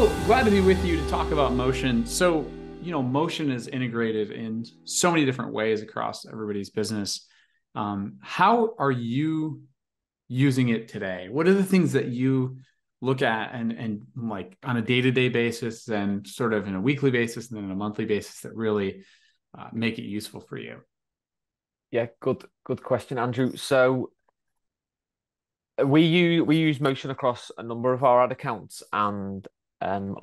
Well, glad to be with you to talk about motion. So, motion is integrated in so many different ways across everybody's business. How are you using it today? What are the things that you look at and like on a day-to-day basis and sort of in a weekly basis and then on a monthly basis that really make it useful for you? Yeah, good question, Andrew. So we use Motion across a number of our ad accounts, and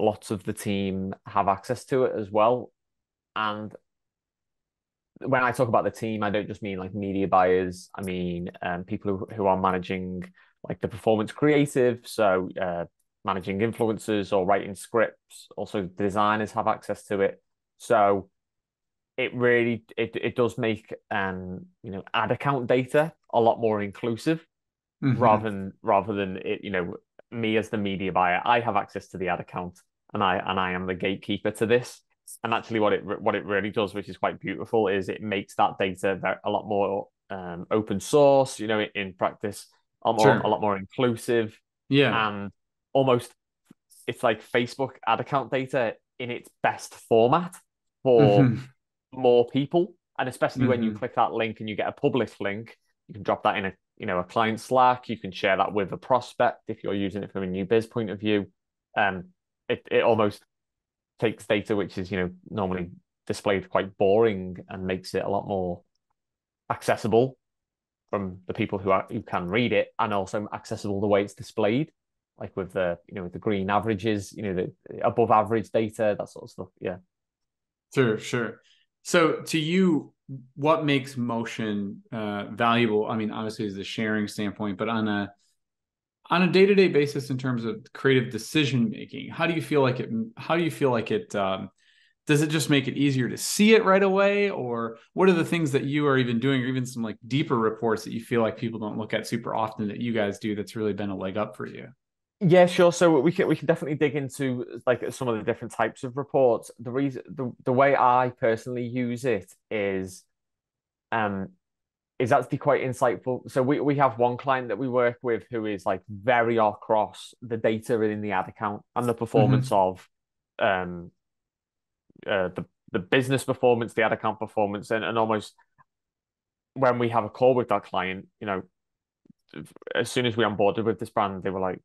lots of the team have access to it as well. And when I talk about the team, I don't just mean like media buyers. I mean people who are managing like the performance creative, so managing influencers or writing scripts. Also, designers have access to it. So it does make ad account data a lot more inclusive Mm-hmm. rather than me as the media buyer. I have access to the ad account, and I am the gatekeeper to this. And actually, what it really does, which is quite beautiful, is it makes that data a lot more open source. In practice, a Sure. lot more inclusive, Yeah. and almost it's like Facebook ad account data in its best format for Mm-hmm. more people. And especially when you Mm-hmm. click that link and you get a published link, you can drop that in a client Slack. You can share that with a prospect if you're using it from a new biz point of view. Um, it almost takes data which is normally displayed quite boring and makes it a lot more accessible from the people who can read it, and also accessible the way it's displayed, like with the green averages, the above average data, that sort of stuff. Yeah. Sure, sure. So to you, what makes motion valuable? I mean, obviously, is the sharing standpoint, but on a day-to-day basis, in terms of creative decision making, how do you feel like it? How do you feel like it? Does it just make it easier to see it right away, or what are the things that you are even doing, or even some like deeper reports that you feel like people don't look at super often that you guys do that's really been a leg up for you? Yeah, sure. So we can definitely dig into like some of the different types of reports. The way I personally use it um is actually quite insightful. So we have one client that we work with who is like very across the data in the ad account and the performance Mm-hmm. of um the business performance, the ad account performance, and almost when we have a call with that client, as soon as we onboarded with this brand, they were like,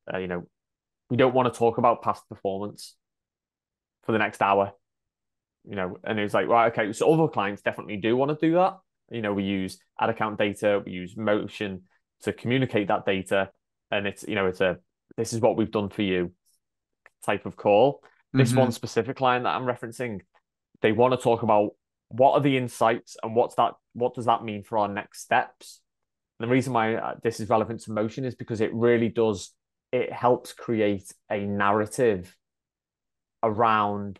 we don't want to talk about past performance for the next hour, and it was like, right, okay, so other clients definitely do want to do that. We use ad account data, we use motion to communicate that data, and this is what we've done for you type of call. This one Mm-hmm. specific client that I'm referencing, they want to talk about what are the insights and what does that mean for our next steps. And the reason why this is relevant to motion is because it helps create a narrative around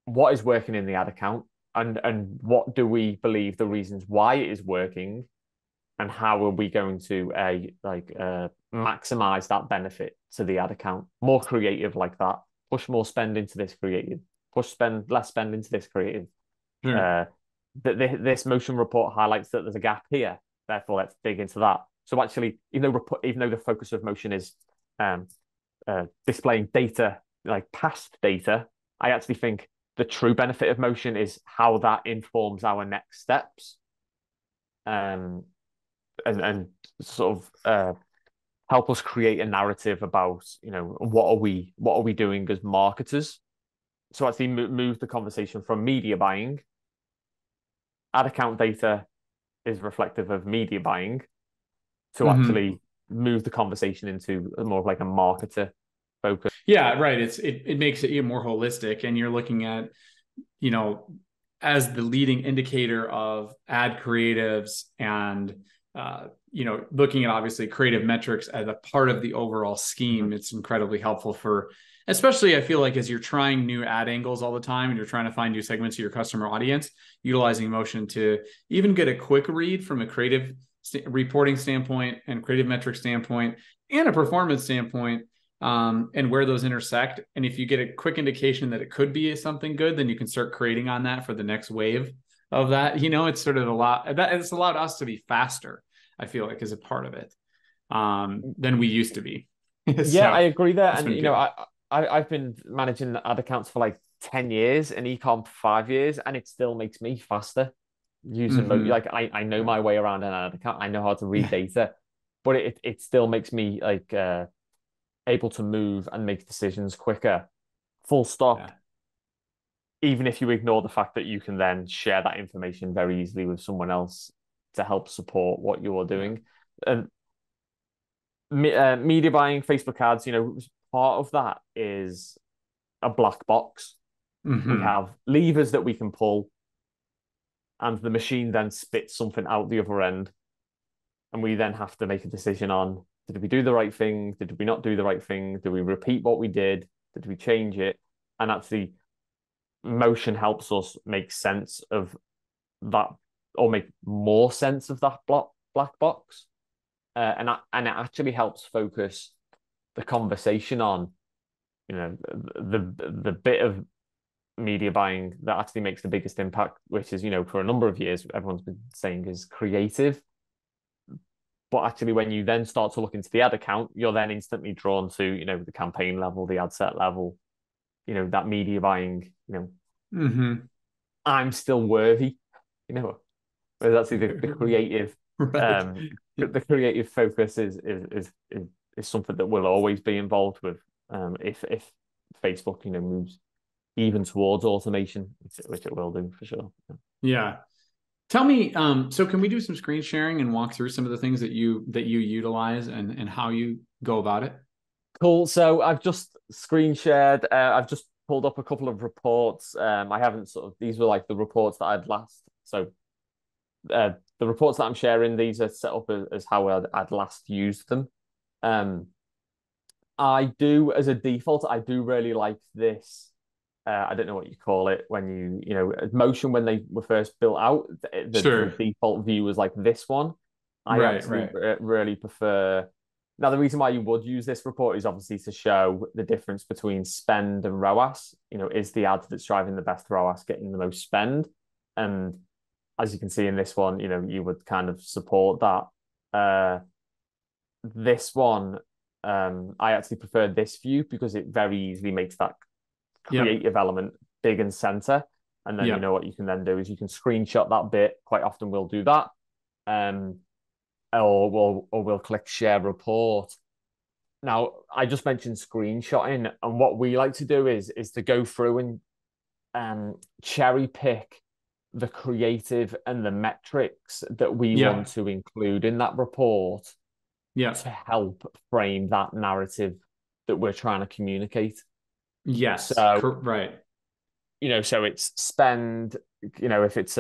what is working in the ad account, and what do we believe the reasons why it is working, and how are we going to maximize that benefit to the ad account. More creative like that. Push more spend into this creative. Push spend less spend into this creative. Sure. Uh, this motion report highlights that there's a gap here. Therefore, let's dig into that. So actually, even though the focus of motion is um, displaying data, like past data, I actually think the true benefit of motion is how that informs our next steps, um, and sort of help us create a narrative about what are we doing as marketers. So actually move the conversation from media buying. Ad account data is reflective of media buying, to Mm-hmm. actually move the conversation into more of like a marketer focus. Yeah, right. It makes it even more holistic, and you're looking at, you know, as the leading indicator of ad creatives and looking at obviously creative metrics as a part of the overall Mhm. scheme. It's incredibly helpful for, especially I feel like as you're trying new ad angles all the time and you're trying to find new segments of your customer audience, utilizing motion to even get a quick read from a creative reporting standpoint and creative metric standpoint and a performance standpoint, and where those intersect. And if you get a quick indication that it could be something good, then you can start creating on that for the next wave of that. It's sort of it's allowed us to be faster, I feel like, is a part of it, than we used to be. Yeah, I So agree there. it's And been good. I've been managing ad accounts for like 10 years and ecom for 5 years, and it still makes me faster using Hmm. like I know my Yeah. way around an ad account. I know how to read data, but it still makes me like able to move and make decisions quicker. Full stop. Yeah. Even if you ignore the fact that you can then share that information very easily with someone else to help support what you're Yeah. doing. And media buying, Facebook ads, part of that is a black box. We Hmm. have levers that we can pull, and the machine then spits something out the other end. And we then have to make a decision on, did we do the right thing? Did we not do the right thing? Did we repeat what we did? Did we change it? And actually, motion helps us make sense of that, or make more sense of that black box. And it actually helps focus the conversation on, the bit of media buying that actually makes the biggest impact, which is, for a number of years, everyone's been saying is creative. But actually, when you then start to look into the ad account, you're then instantly drawn to, the campaign level, the ad set level, that media buying, Hmm. I'm still worthy, whereas actually Right. um, the creative focus is something that will always be involved with, if Facebook, moves even towards automation, which it will do for sure. Yeah. Tell me, so can we do some screen sharing and walk through some of the things that you utilize and how you go about it? Cool. So I've just screen shared. I've just pulled up a couple of reports. I haven't these were like the reports that I'd last. So the reports that I'm sharing, these are set up as how I'd last used them. Um, I do, as a default, I do really like this. I don't know what you call it when motion when they were first built out. The Sure. default view was like this one. I Right, actually right. really prefer. Now, the reason why you would use this report is obviously to show the difference between spend and ROAS. Is the ad that's driving the best ROAS getting the most spend? And as you can see in this one, you would kind of support that. This one, I actually prefer this view because it very easily makes that Yep. creative element big and center. And then Yep. what you can then do is you can screenshot that bit. Quite often we'll do that. Um, or we'll click share report. Now, I just mentioned screenshotting, and what we like to do is to go through and cherry pick the creative and the metrics that we want Yep. to include in that report to Yep. help frame that narrative that we're trying to communicate. Yes. So, Right. so it's spend, if it's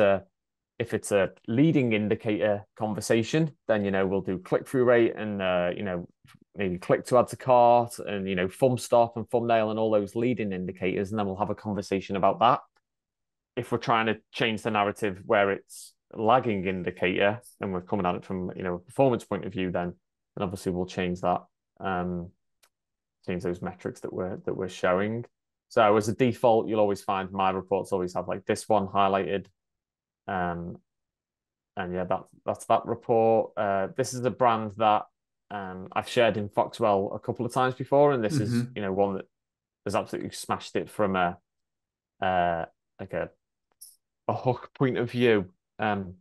a leading indicator conversation, then we'll do click-through rate and maybe click to add to cart and thumb stop and thumbnail and all those leading indicators, and then we'll have a conversation about that. If we're trying to change the narrative where it's lagging indicator and we're coming at it from a performance point of view, then obviously we'll change that, change those metrics that we're showing. So as a default, you'll always find my reports always have like this one highlighted. And yeah, that's that report. This is a brand that I've shared in Foxwell a couple of times before, and this is Hmm. one that has absolutely smashed it from like a hook point of view. The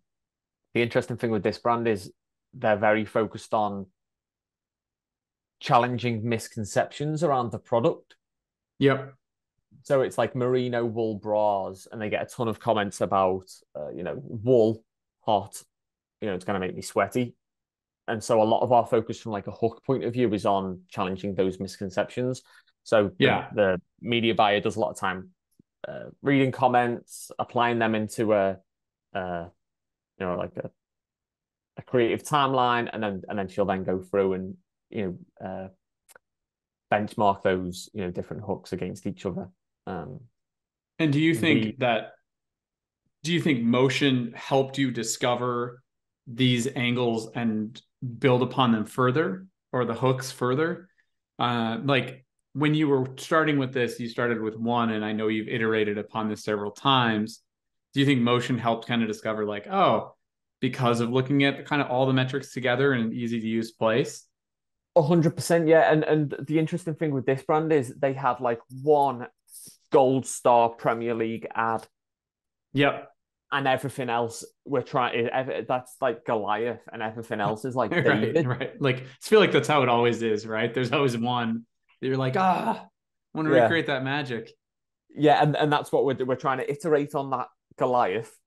interesting thing with this brand is they're very focused on challenging misconceptions around the product. Yep. So it's like merino wool bras, and they get a ton of comments about, wool, hot, it's going to make me sweaty. And so a lot of our focus from like a hook point of view is on challenging those misconceptions. So Yeah. the media buyer does a lot of time reading comments, applying them into like a creative timeline, and then she'll then go through and benchmark those different hooks against each other. Um, And we do you think motion helped you discover these angles and build upon them further or the hooks further? Like when you were starting with this, you started with one, and I know you've iterated upon this several times. Do you think motion helped kind of discover like, oh, because of looking at kind of all the metrics together in an easy to use place? 100%, yeah. And the interesting thing with this brand is they had like one gold star Premier League ad, Yep. and everything else we're trying. That's like Goliath, and everything else is like Right, David. right. Like I feel like that's how it always is, right? There's always one that you're like, I want to Yeah, recreate that magic. yeah, and that's what we're trying to iterate on that Goliath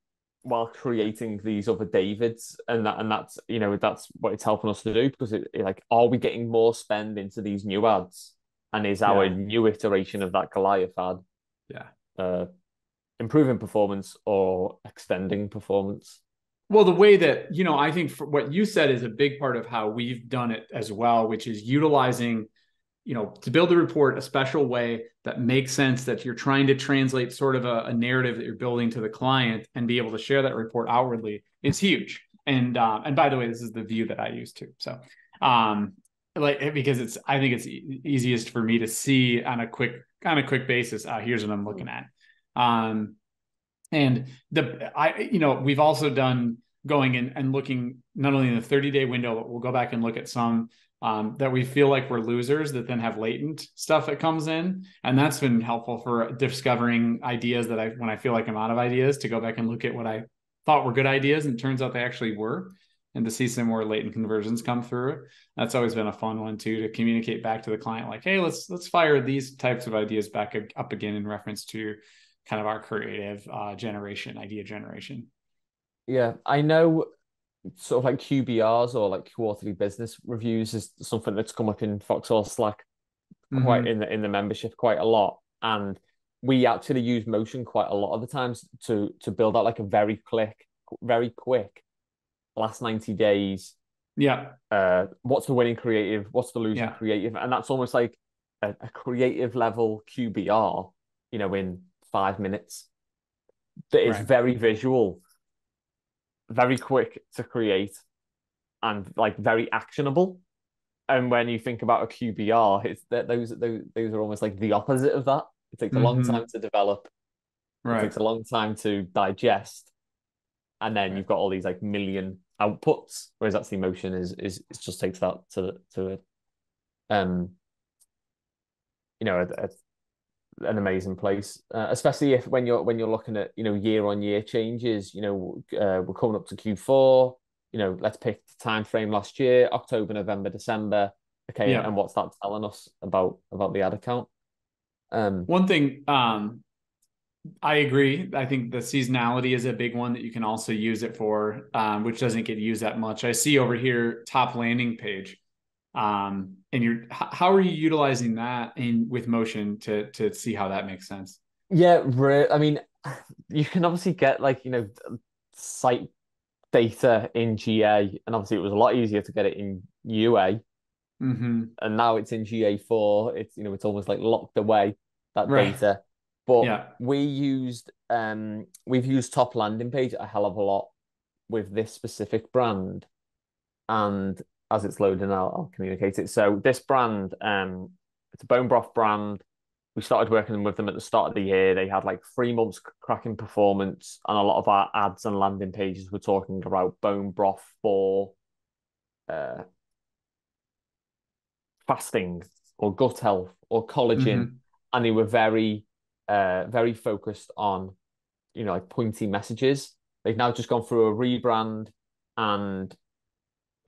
while creating these other Davids, and that's that's what it's helping us to do because like, are we getting more spend into these new ads, and is our Yeah. new iteration of that Goliath ad Yeah. uh improving performance or extending performance? Well, the way that, I think for what you said is a big part of how we've done it as well, which is utilizing, to build a report a special way that makes sense, that you're trying to translate sort of a narrative that you're building to the client and be able to share that report outwardly is huge. And by the way, this is the view that I use too. So, like, because I think it's easiest for me to see on a quick basis. Here's what I'm looking at. Um, and we've also done going in and looking not only in the 30-day window, but we'll go back and look at some that we feel like we're losers that then have latent stuff that comes in. And that's been helpful for discovering ideas that when I feel like I'm out of ideas, to go back and look at what I thought were good ideas. And it turns out they actually were, and to see some more latent conversions come through. That's always been a fun one too, to communicate back to the client, like, hey, let's fire these types of ideas back up again in reference to kind of our creative idea generation. Yeah, I know sort of like QBRs or like quarterly business reviews is something that's come up in Foxhole Slack quite Mm-hmm. in the membership quite a lot, and we actually use motion quite a lot of the times to build out like a very quick last 90 days. Yeah. What's the winning creative? What's the losing Yeah. creative? And that's almost like a creative level QBR, in 5 minutes. That is Right. very visual, very quick to create, and like very actionable. And when you think about a QBR, it's that those are almost like the opposite of that. It takes a long Mm-hmm. time to develop. It Right. takes a long time to digest, and then Right. you've got all these like million outputs. Whereas actually motion is it just takes that to um an amazing place, especially if when you're looking at year on year changes. We're coming up to Q4. Let's pick the time frame last year: October, November, December. Okay, and Yeah. what's that telling us about the ad account? Um, One thing, I agree. I think the seasonality is a big one that you can also use it for, which doesn't get used that much. I see over here, top landing page. And how are you utilizing that with motion to see how that makes sense? yeah, I mean, you can obviously get like site data in GA, and obviously it was a lot easier to get it in UA, Mm-hmm. and now it's in GA4. It's almost like locked away, that Right. data. But Yeah. we've used top landing page a hell of a lot with this specific brand, and as it's loading I'll communicate it. So this brand, it's a bone broth brand. We started working with them at the start of the year. They had like 3 months cracking performance, and a lot of our ads and landing pages were talking about bone broth for uh, fasting or gut health or collagen, Mm-hmm. and they were very focused on like pointy messages. They've now just gone through a rebrand, and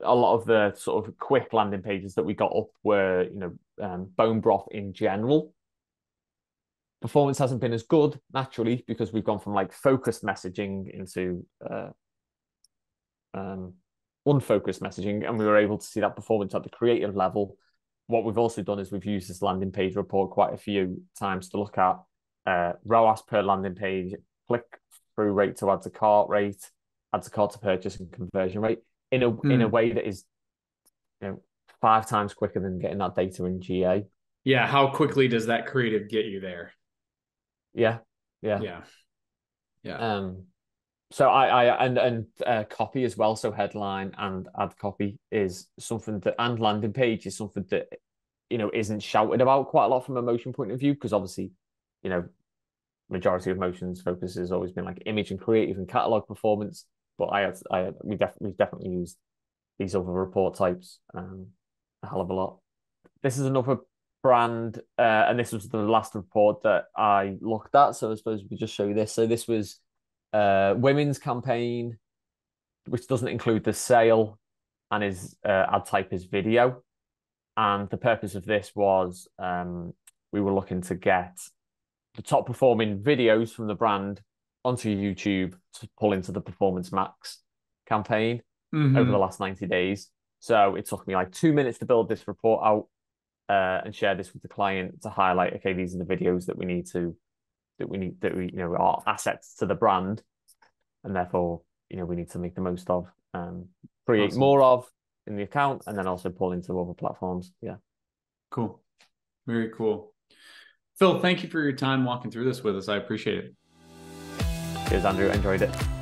a lot of the sort of quick landing pages that we got up were bone broth in general. Performance hasn't been as good naturally because we've gone from like focused messaging into um, unfocused messaging, and we were able to see that performance at the creative level. What we've also done is we've used this landing page report quite a few times to look at ROAS per landing page, click through rate to add to cart rate, add to cart to purchase, and conversion rate in a Mm. way that is 5 times quicker than getting that data in GA. Yeah. How quickly does that creative get you there? Yeah, yeah. Yeah. Yeah. Um, so and copy as well. So headline and ad copy is something that, and landing page is something that isn't shouted about quite a lot from a motion point of view, because obviously, you know, majority of motion's focus has always been like image and creative and catalog performance. But we've definitely used these other report types a hell of a lot. This is another brand, and this was the last report that I looked at. So I suppose we just show you this. So this was women's campaign, which doesn't include the sale, and is ad type is video. And the purpose of this was we were looking to get the top performing videos from the brand onto YouTube to pull into the Performance Max campaign over the last 90 days. So it took me like 2 minutes to build this report out and share this with the client to highlight, okay, these are the videos that we are assets to the brand, and therefore, we need to make the most of, create Awesome. more of in the account, and then also pull into other platforms. Yeah. Cool. Very cool. Phil, thank you for your time walking through this with us. I appreciate it. Cheers, Andrew. Enjoyed it.